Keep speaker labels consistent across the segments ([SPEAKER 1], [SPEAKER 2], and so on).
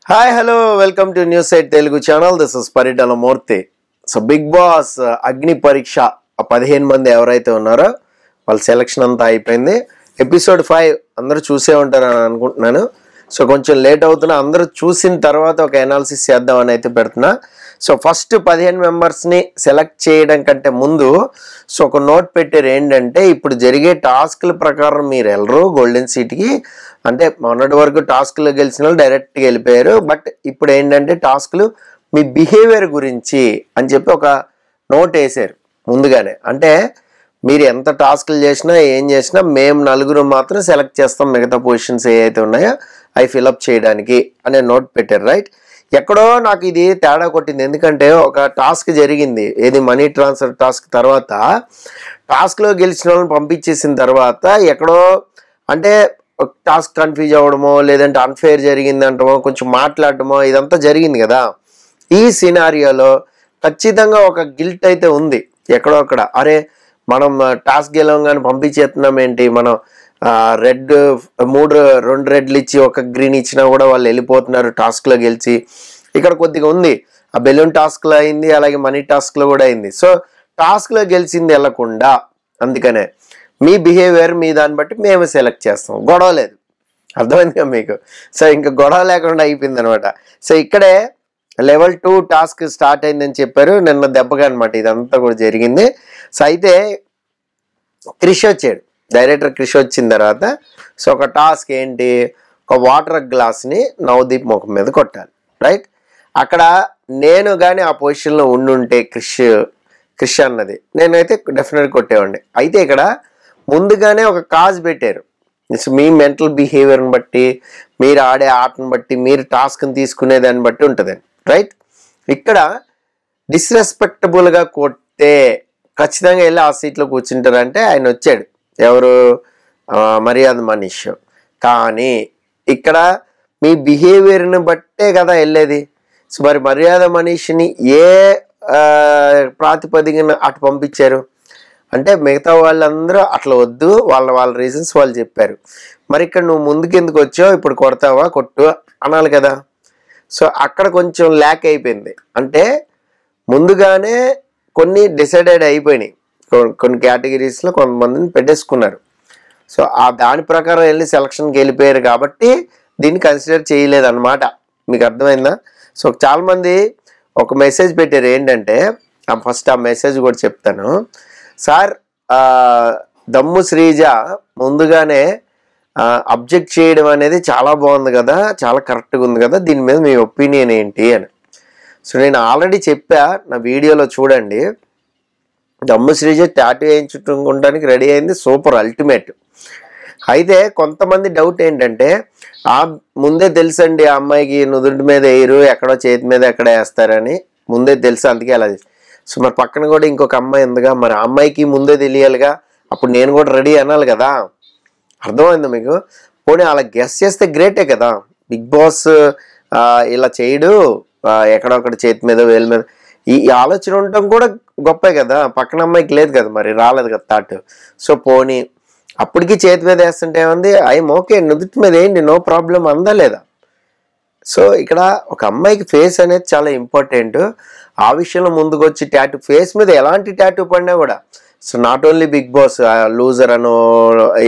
[SPEAKER 1] Hi, hello, welcome to News Site Telugu channel. This is Paritala Murthy. So, Big Boss Agni Pariksha 15 మంది ఎవరైతే ఉన్నారో వాళ్ళ selection అంతా అయిపోయింది. ఎపిసోడ్ 5 అందరూ చూసే ఉంటారని అనుకుంటున్నాను. సో కొంచెం లేట్ అవుతున్నా, అందరూ చూసిన తర్వాత ఒక అనాలిసిస్ చేద్దామని అయితే పెడుతున్నా. సో ఫస్ట్ 15 మెంబర్స్ని సెలెక్ట్ చేయడం కంటే ముందు సో ఒక నోట్ పెట్టారు ఏంటంటే, ఇప్పుడు జరిగే టాస్క్ల ప్రకారం మీరు వెళ్ళరు గోల్డెన్ సీట్కి. అంటే మొన్నటి వరకు టాస్క్లో గెలిచిన వాళ్ళు డైరెక్ట్గా వెళ్ళిపోయారు. బట్ ఇప్పుడు ఏంటంటే టాస్క్లు మీ బిహేవియర్ గురించి అని చెప్పి ఒక నోట్ వేసారు ముందుగానే. అంటే మీరు ఎంత టాస్క్లు చేసినా ఏం చేసినా మేము నలుగురు మాత్రం సెలెక్ట్ చేస్తాం, మిగతా పొజిషన్స్ ఏవైతే ఉన్నాయో అవి ఫిలప్ చేయడానికి అనే నోట్ పెట్టారు. రైట్, ఎక్కడో నాకు ఇది తేడా కొట్టింది. ఎందుకంటే ఒక టాస్క్ జరిగింది, ఏది మనీ ట్రాన్స్ఫర్ టాస్క్. తర్వాత టాస్క్లో గెలిచిన వాళ్ళని పంపించేసిన తర్వాత ఎక్కడో అంటే టాస్క్ కన్ఫ్యూజ్ అవ్వడమో, లేదంటే అన్ఫేర్ జరిగిందంటమో, కొంచెం మాట్లాడటమో, ఇదంతా జరిగింది కదా. ఈ సినారియోలో ఖచ్చితంగా ఒక గిల్ట్ అయితే ఉంది ఎక్కడో అక్కడ. అరే మనం టాస్క్ గెలవంగానే పంపించేస్తున్నాం ఏంటి, మనం రెండు రెడ్లు ఇచ్చి ఒక గ్రీన్ ఇచ్చినా కూడా వాళ్ళు వెళ్ళిపోతున్నారు టాస్క్లో గెలిచి. ఇక్కడ కొద్దిగా ఉంది, ఆ బెలూన్ టాస్క్లో అయింది, అలాగే మనీ టాస్క్లో కూడా అయింది. సో టాస్క్లో గెలిచింది వెళ్ళకుండా, అందుకనే మీ బిహేవియర్ మీ దాన్ని బట్టి మేము సెలెక్ట్ చేస్తాం. గొడవ లేదు, అర్థమైందిగా మీకు. సో ఇంకా గొడవ లేకుండా అయిపోయింది అనమాట. సో ఇక్కడే లెవెల్ 2 టాస్క్ స్టార్ట్ అయిందని చెప్పారు నిన్న దెబ్బగా అనమాట ఇదంతా కూడా జరిగింది. సో అయితే క్రిష్ వచ్చాడు, డైరెక్టర్ క్రిష్ వచ్చిన తర్వాత సో ఒక టాస్క్ ఏంటి, ఒక వాటర్ గ్లాస్ని నవదీప్ ముఖం మీద కొట్టాలి. రైట్, అక్కడ నేను కానీ ఆ పొజిషన్లో ఉండుంటే క్రిష్ అన్నది నేనైతే డెఫినెట్గా కొట్టేవాడిని. అయితే ఇక్కడ ముందుగానే ఒక కాజ్ పెట్టారు, మీ మెంటల్ బిహేవియర్ని బట్టి, మీరు ఆడే ఆటను బట్టి, మీరు టాస్క్ని తీసుకునే దాన్ని బట్టి ఉంటుంది. రైట్, ఇక్కడ డిస్రెస్పెక్టబుల్గా కొట్టే ఖచ్చితంగా వెళ్ళి ఆ సీట్లో కూర్చుంటారంటే ఆయన వచ్చాడు, ఎవరు, మర్యాద మనీష్. కానీ ఇక్కడ మీ బిహేవియర్ని బట్టే కదా వెళ్ళేది. సో మరి మర్యాద మనీష్ని ఏ ప్రాతిపదికన అటు పంపించారు అంటే మిగతా వాళ్ళందరూ అట్లా వద్దు, వాళ్ళ రీజన్స్ వాళ్ళు చెప్పారు. మరి ఇక్కడ నువ్వు ముందుకు ఎందుకు వచ్చావు, ఇప్పుడు కొడతావా, కొట్టు అనాలి కదా. సో అక్కడ కొంచెం ల్యాక్ అయిపోయింది. అంటే ముందుగానే కొన్ని డిసైడెడ్ అయిపోయినాయి, కొన్ని కేటగిరీస్లో కొంతమందిని పెట్టేసుకున్నారు. సో ఆ దాని ప్రకారం వెళ్ళి సెలక్షన్కి వెళ్ళిపోయారు కాబట్టి దీన్ని కన్సిడర్ చేయలేదన్నమాట. మీకు అర్థమైందా? సో చాలామంది ఒక మెసేజ్ పెట్టారు ఏంటంటే, ఫస్ట్ ఆ మెసేజ్ కూడా చెప్తాను. సార్ దమ్ము శ్రీజ ముందుగానే అబ్జెక్ట్ చేయడం అనేది చాలా బాగుంది కదా, చాలా కరెక్ట్గా ఉంది కదా, దీని మీద మీ ఒపీనియన్ ఏంటి అని. సో నేను ఆల్రెడీ చెప్పా, నా వీడియోలో చూడండి. దమ్ము శ్రీజ టాటూ వేయించుకోవడానికి రెడీ అయింది, సూపర్ అల్టిమేట్. అయితే కొంతమంది డౌట్ ఏంటంటే, ముందే తెలుసండి ఆ అమ్మాయికి నుదుటి మీద వేయరు, ఎక్కడో చేతి మీద ఎక్కడ వేస్తారని ముందే తెలుసు, అందుకే అలా. సో మరి పక్కన కూడా ఇంకొక అమ్మాయి ఉందిగా, మరి ఆ అమ్మాయికి ముందే తెలియాలిగా, అప్పుడు నేను కూడా రెడీ అనాలి కదా. అర్థమైందా మీకు? పోనీ అలా గెస్ చేస్తే గ్రేటే కదా. బిగ్ బాస్ ఇలా చేయడు, ఎక్కడొక్కడ చేతి మీద వేల మీద, ఈ ఆలోచన ఉండటం కూడా గొప్పే కదా. పక్కన అమ్మాయికి లేదు కదా, మరి రాలేదు కదా థాట్. సో పోనీ అప్పటికి చేతి మీద వేస్తుంటే ఏముంది, ఐఎమ్ ఓకే, నుదుటి మీద ఏంటి, నో ప్రాబ్లం అందా లేదా. సో ఇక్కడ ఒక అమ్మాయికి ఫేస్ అనేది చాలా ఇంపార్టెంట్. ఆ విషయంలో ముందుకు వచ్చి టాటూ, ఫేస్ మీద ఎలాంటి టాటూ పడినా కూడా, so not only Bigg Boss, loser అనో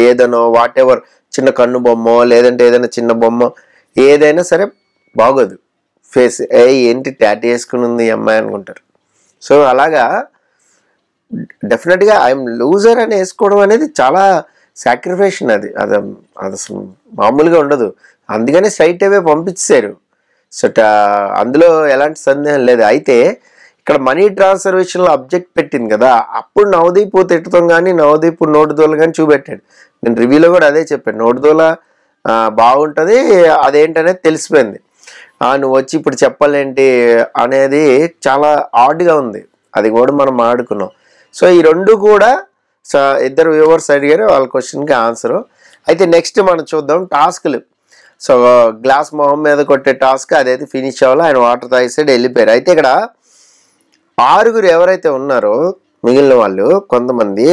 [SPEAKER 1] ఏదనో వాట్ ఎవర్, చిన్న కన్ను బొమ్మో లేదంటే ఏదైనా చిన్న బొమ్మ ఏదైనా సరే బాగోదు ఫేస్. ఏంటి టాటూ వేసుకుని ఉంది ఈ అమ్మాయి అనుకుంటారు. సో అలాగా డెఫినెట్గా ఐఎమ్ లూజర్ అని వేసుకోవడం అనేది చాలా సాక్రిఫైషన్. అది అసలు మామూలుగా ఉండదు. అందుకనే స్ట్రైట్ అవే పంపించారు. సో అందులో ఎలాంటి సందేహం లేదు. అయితే ఇక్కడ మనీ ట్రాన్స్ఫర్ విషయంలో అబ్జెక్ట్ పెట్టింది కదా, అప్పుడు నవదీప్ తిట్టడం కానీ నవదీప్ నోటుదోల కానీ చూపెట్టాడు. నేను రివ్యూలో కూడా అదే చెప్పాను, నోటుదోల బాగుంటుంది, అదేంటనేది తెలిసిపోయింది. నువ్వు వచ్చి ఇప్పుడు చెప్పాలేంటి అనేది చాలా ఆడ్గా ఉంది. అది కూడా మనం ఆడుకున్నాం. సో ఈ రెండు కూడా ఇద్దరు వ్యూవర్స్ అడిగారు, వాళ్ళ క్వశ్చన్కి ఆన్సరు. అయితే నెక్స్ట్ మనం చూద్దాం టాస్క్లు. సో గ్లాస్ మొహం మీద కొట్టే టాస్క్ అదైతే ఫినిష్ అవ్వాలి, ఆయన వాటర్ తాగేసాడు, వెళ్ళిపోయారు. అయితే ఇక్కడ 6 ఎవరైతే ఉన్నారో మిగిలిన వాళ్ళు కొంతమంది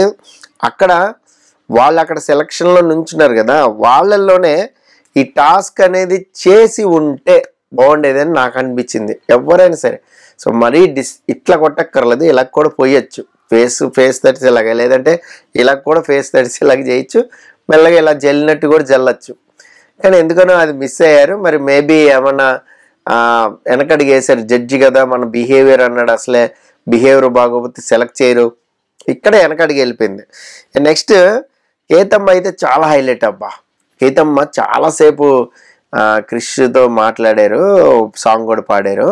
[SPEAKER 1] వాళ్ళు అక్కడ సెలక్షన్లో నుంచున్నారు కదా, వాళ్ళల్లోనే ఈ టాస్క్ అనేది చేసి ఉంటే బాగుండేదని నాకు అనిపించింది, ఎవరైనా సరే. సో మరీ ఇట్లా కొట్టక్కర్లేదు, ఇలా కూడా పోయొచ్చు, ఫేస్ తడిసేలాగా, లేదంటే ఇలా కూడా ఫేస్ తడిసేలాగా చేయొచ్చు, మెల్లగా ఇలా జల్లినట్టు కూడా జల్లచ్చు. కానీ ఎందుకనో అది మిస్ అయ్యారు. మరి మేబీ ఏమన్నా వెనకడికి వేశారు, జడ్జి కదా, మన బిహేవియర్ అన్నాడు, అసలే బిహేవియర్ బాగోకపోతే సెలెక్ట్ చేయరు, ఇక్కడ వెనకడికి వెళ్ళిపోయింది. నెక్స్ట్ కేతమ్మ అయితే చాలా హైలైట్ అబ్బా. కేతమ్మ చాలాసేపు క్రిష్తో మాట్లాడారు, సాంగ్ కూడా పాడారు,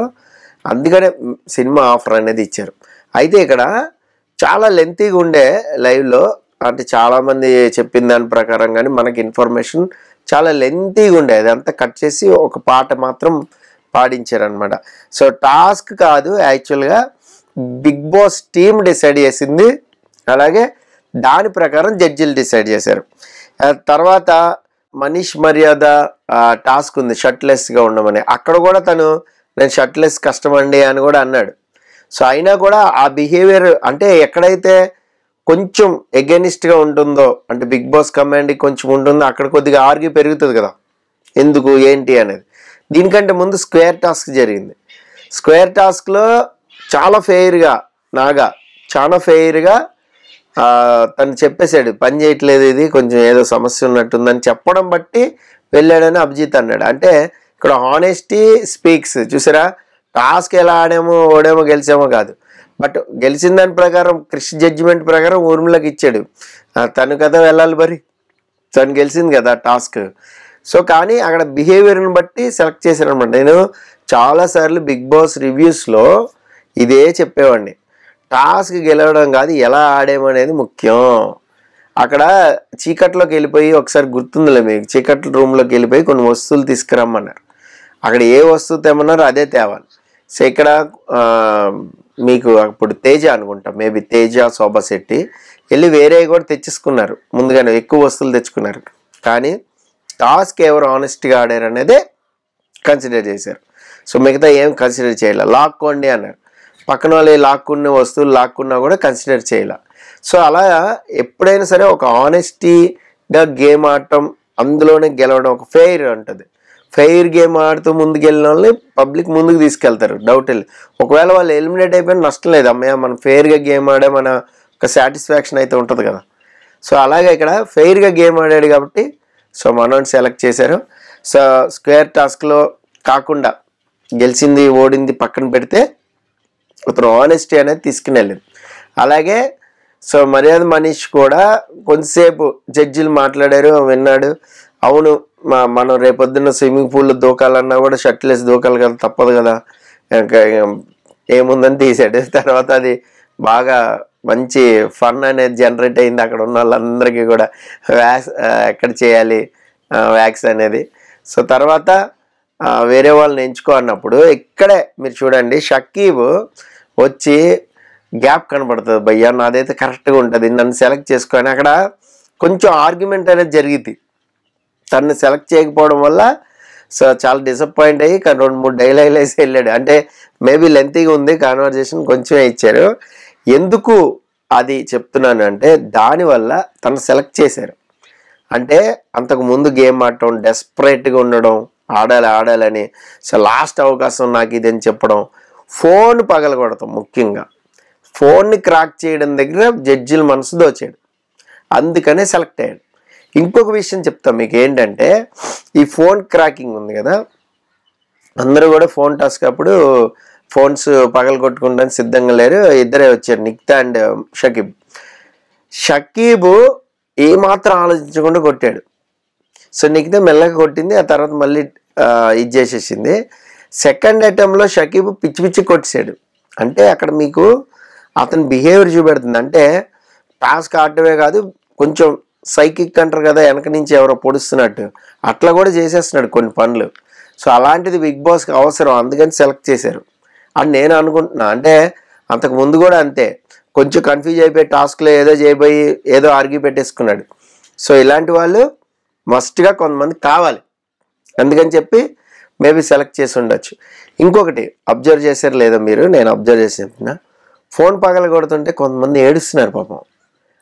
[SPEAKER 1] అందుకనే సినిమా ఆఫర్ అనేది ఇచ్చారు. అయితే ఇక్కడ చాలా లెంతీగా ఉండే లైవ్లో, అంటే చాలామంది చెప్పిన దాని ప్రకారం కానీ మనకి ఇన్ఫర్మేషన్ చాలా లెంతీగా ఉండే, అదంతా కట్ చేసి ఒక పాట మాత్రం పాడించారు అనమాట. సో టాస్క్ కాదు, యాక్చువల్గా బిగ్ బాస్ టీమ్ డిసైడ్ చేసింది, అలాగే దాని ప్రకారం జడ్జిలు డిసైడ్ చేశారు. తర్వాత మనీష్ మర్యాద టాస్క్ ఉంది షర్ట్లెస్గా ఉండమని, అక్కడ కూడా తను నేను షర్ట్లెస్ కష్టమండి అని కూడా అన్నాడు. సో అయినా కూడా ఆ బిహేవియర్ అంటే ఎక్కడైతే కొంచెం ఎగెనిస్ట్గా ఉంటుందో, అంటే బిగ్ బాస్ కమాండ్ కొంచెం ఉంటుందో, అక్కడ కొద్దిగా ఆర్గ్యూ పెరుగుతుంది కదా, ఎందుకు ఏంటి అనేది. దీనికంటే ముందు స్క్వేర్ టాస్క్ జరిగింది. స్క్వేర్ టాస్క్లో చాలా ఫెయిర్గా చాలా ఫెయిర్గా తను చెప్పేశాడు, పని చేయట్లేదు, ఇది కొంచెం ఏదో సమస్య ఉన్నట్టుందని చెప్పడం బట్టి వెళ్ళాడని అభిజిత్ అన్నాడు. అంటే ఇక్కడ హానెస్టీ స్పీక్స్. చూసారా, టాస్క్ ఎలా ఆడామో ఓడేమో గెలిచామో కాదు, బట్ గెలిచిన దాని ప్రకారం క్రిష్ జడ్జిమెంట్ ప్రకారం ఊర్మిళకి ఇచ్చాడు, తను కదా వెళ్ళాలి, మరి తను గెలిచింది కదా టాస్క్. సో కానీ అక్కడ బిహేవియర్ని బట్టి సెలెక్ట్ చేశారనమాట. నేను చాలాసార్లు బిగ్ బాస్ రివ్యూస్లో ఇదే చెప్పేవాడిని, టాస్క్ గెలవడం కాదు, ఎలా ఆడేమనేది ముఖ్యం. అక్కడ చీకట్లోకి వెళ్ళిపోయి, ఒకసారి గుర్తుందిలే మీకు, చీకట్ల రూమ్లోకి వెళ్ళిపోయి కొన్ని వస్తువులు తీసుకురమ్మన్నారు, అక్కడ ఏ వస్తువు తెమ్మన్నారో అదే తేవాలి. సో ఇక్కడ మీకు అప్పుడు తేజ అనుకుంటా, మేబీ తేజ శోభా శెట్టి వెళ్ళి వేరే కూడా తెచ్చేసుకున్నారు, ముందుగానే ఎక్కువ వస్తువులు తెచ్చుకున్నారు. కానీ టాస్క్ ఎవరు ఆనెస్ట్గా ఆడారు అనేదే కన్సిడర్ చేశారు. సో మిగతా ఏం కన్సిడర్ చేయాలి, లాక్కోండి అన్నారు, పక్కన వాళ్ళు లాక్కున్న వస్తువులు లాక్కున్నా కూడా కన్సిడర్ చేయాలి. సో అలా ఎప్పుడైనా సరే ఒక ఆనెస్టీగా గేమ్ ఆడటం, అందులోనే గెలవడం, ఒక ఫెయిర్ ఉంటుంది. ఫెయిర్ గేమ్ ఆడుతూ ముందుకు వెళ్ళిన వాళ్ళని పబ్లిక్ ముందుకు తీసుకెళ్తారు, డౌట్ వెళ్ళి. ఒకవేళ వాళ్ళు ఎలిమినేట్ అయిపోయినా నష్టం లేదు, అమ్మయ్య మనం ఫెయిర్గా గేమ్ ఆడే మన ఒక సాటిస్ఫాక్షన్ అయితే ఉంటుంది కదా. సో అలాగే ఇక్కడ ఫెయిర్గా గేమ్ ఆడాడు కాబట్టి సో మనోని సెలెక్ట్ చేశారు. సో స్క్వేర్ టాస్క్లో కాకుండా గెలిచింది ఓడింది పక్కన పెడితే అతను ఆనెస్టీ అనేది తీసుకుని వెళ్ళింది. అలాగే సో మర్యాద మనీష్ కూడా కొంతసేపు జడ్జిలు మాట్లాడారు, విన్నాడు. అవును, మనం రేపొద్దున్న స్విమ్మింగ్ పూల్లో దూకాలన్నా కూడా షర్ట్లెస్ దూకాలి కదా, తప్పదు కదా, ఏముందని తీసాడు. తర్వాత అది బాగా మంచి ఫన్ అనేది జనరేట్ అయింది అక్కడ ఉన్న వాళ్ళందరికీ కూడా, ఎక్కడ చేయాలి వ్యాక్స్ అనేది. సో తర్వాత వేరే వాళ్ళని ఎంచుకో అన్నప్పుడు ఇక్కడే మీరు చూడండి, షకీబ్ వచ్చి గ్యాప్ కనబడుతుంది, భయ్యా నాదైతే కరెక్ట్గా ఉంటుంది, నన్ను సెలెక్ట్ చేసుకొని అక్కడ కొంచెం ఆర్గ్యుమెంట్ అనేది జరిగింది. తనని సెలెక్ట్ చేయకపోవడం వల్ల సో చాలా డిసప్పాయింట్ అయ్యి 2-3 డైలాగులు వేసి వెళ్ళాడు. అంటే మేబీ లెంతీగా ఉంది కాన్వర్జేషన్, కొంచెమే ఇచ్చారు. ఎందుకు అది చెప్తున్నాను అంటే దానివల్ల తను సెలెక్ట్ చేశారు. అంటే అంతకు ముందు గేమ్ ఆడటం, డెస్పరేట్గా ఉండడం, ఆడాలని, సో లాస్ట్ అవకాశం నాకు ఇది అని చెప్పడం, ఫోన్ పగలగొడతాం, ముఖ్యంగా ఫోన్ని క్రాక్ చేయడం దగ్గర జడ్జిల మనసు దోచాడు, అందుకనే సెలెక్ట్ అయ్యాడు. ఇంకొక విషయం చెప్తాం మీకు ఏంటంటే, ఈ ఫోన్ క్రాకింగ్ ఉంది కదా, అందరూ కూడా ఫోన్ టాస్క్ అప్పుడు ఫోన్స్ పగలగొట్టుకుంటానికి సిద్ధంగా లేరు, ఇద్దరే వచ్చారు, నిక్తా అండ్ షకీబ్ ఏమాత్రం ఆలోచించకుండా కొట్టాడు. సో నిక్తా మెల్లగా కొట్టింది, ఆ తర్వాత మళ్ళీ ఇది చేసేసింది. సెకండ్ అటెంప్ట్లో షకీబ్ పిచ్చి కొట్టేశాడు. అంటే అక్కడ మీకు అతని బిహేవియర్ చూపెడుతుంది, అంటే టాస్క్ ఆడటమే కాదు, కొంచెం సైకిక్ అంటారు కదా, వెనక నుంచి ఎవరో పొడుస్తున్నట్టు అట్లా కూడా చేసేస్తున్నాడు కొన్ని పనులు. సో అలాంటిది బిగ్ బాస్కి అవసరం, అందుకని సెలెక్ట్ చేశారు అని నేను అనుకుంటున్నా. అంటే అంతకు ముందు కూడా అంతే, కొంచెం కన్ఫ్యూజ్ అయిపోయి టాస్క్లో ఏదో చేయబోయి ఏదో ఆర్గ్యూ పెట్టేసుకున్నాడు. సో ఇలాంటి వాళ్ళు మస్ట్గా కొంతమంది కావాలి, అందుకని చెప్పి మేబీ సెలెక్ట్ చేసి ఉండొచ్చు. ఇంకొకటి అబ్జర్వ్ చేశారు లేదో మీరు, నేను అబ్జర్వ్ చేసి చెప్తున్నా, ఫోన్ పగల కొడుతుంటే కొంతమంది ఏడుస్తున్నారు పాపం.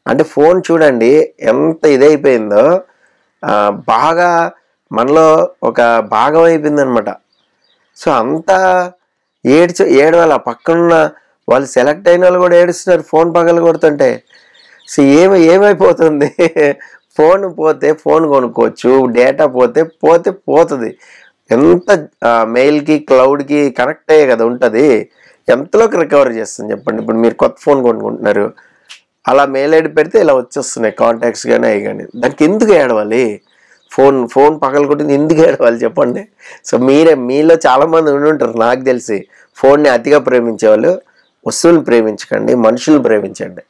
[SPEAKER 1] అంటే ఫోన్ చూడండి ఎంత ఇదైపోయిందో, బాగా మనలో ఒక భాగం అయిపోయింది అనమాట. సో అంతా ఏడవాలి. ఆ పక్కన వాళ్ళు సెలెక్ట్ అయిన వాళ్ళు కూడా ఏడుస్తున్నారు ఫోన్ పగలు కొడుతుంటే. సో ఏమైపోతుంది, ఫోన్ పోతే ఫోన్ కొనుక్కోవచ్చు, డేటా పోతే పోతుంది. ఎంత మెయిల్కి క్లౌడ్కి కనెక్ట్ అయ్యే కదా ఉంటుంది, ఎంతలోకి రికవర్ చేస్తుంది చెప్పండి. ఇప్పుడు మీరు కొత్త ఫోన్ కొనుక్కుంటున్నారు, అలా మెయిల్ ఐడి పెడితే ఇలా వచ్చేస్తున్నాయి కాంటాక్ట్స్ కానీ అవి కానీ. దానికి ఎందుకు ఏడవాలి, ఫోన్ పగలు కొట్టింది ఎందుకు ఏడవాలి చెప్పండి. సో మీలో చాలామంది ఉండి ఉంటారు నాకు తెలిసి, ఫోన్ని అతిగా ప్రేమించేవాళ్ళు. వస్తువులు ప్రేమించకండి, మనుషులు ప్రేమించండి.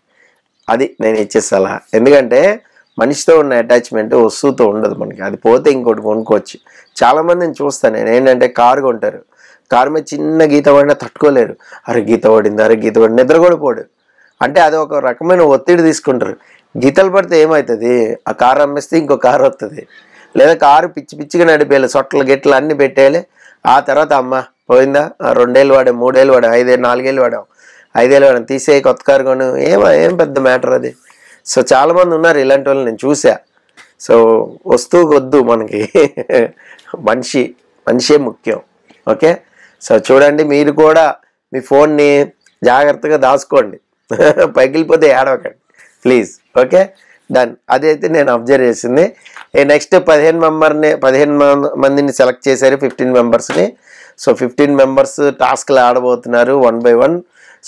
[SPEAKER 1] అది నేను ఇచ్చే సలహా. ఎందుకంటే మనిషితో ఉన్న అటాచ్మెంట్ వస్తువుతో ఉండదు మనకి. అది పోతే ఇంకోటి కొనుక్కోవచ్చు. చాలామందిని చూస్తాను నేను, ఏంటంటే కారు కొంటారు, కారు మీద చిన్న గీత పడినా తట్టుకోలేరు. అరే గీత పడింది నిద్ర కూడా పోడు. అంటే అది ఒక రకమైన ఒత్తిడి తీసుకుంటారు. గీతలు పడితే ఏమవుతుంది, ఆ కారు అమ్మేస్తే ఇంకో కారు వస్తుంది, లేదా కారు పిచ్చిగా నడిపేయాలి, సొట్టలు గిట్టలు అన్నీ పెట్టేయాలి. ఆ తర్వాత అమ్మ పోయిందా, 2 ఏళ్ళు వాడాం, 3 ఏళ్ళు వాడాం, 5 ఏళ్ళు 4 ఏళ్ళు వాడాం, 5 ఏళ్ళు వాడాం, తీసేయి కొత్త కారు కొను, ఏం పెద్ద మ్యాటర్ అది. సో చాలామంది ఉన్నారు ఇలాంటి వాళ్ళు నేను చూసా. సో వస్తువుకి వద్దు మనకి, మనిషే ముఖ్యం. ఓకే. సో చూడండి, మీరు కూడా మీ ఫోన్ని జాగ్రత్తగా దాచుకోండి, పగిలిపోతే ఏడవకండి ప్లీజ్. Okay, done. అదైతే నేను అబ్జర్వ్ చేసింది. నెక్స్ట్ 15 మందిని సెలెక్ట్ చేశారు, 15 మెంబర్స్ని. సో 15 మెంబర్స్ టాస్క్లు ఆడబోతున్నారు 1 by 1.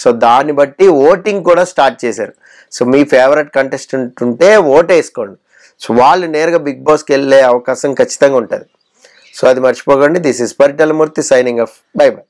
[SPEAKER 1] సో దాన్ని బట్టి ఓటింగ్ కూడా స్టార్ట్ చేశారు. సో మీ ఫేవరెట్ కంటెస్టెంట్ ఉంటే ఓటేసుకోండి. సో వాళ్ళు నేరుగా బిగ్ బాస్కి వెళ్ళే అవకాశం ఖచ్చితంగా ఉంటుంది. సో అది మర్చిపోకండి. This is Paritala Murthy signing off. By by.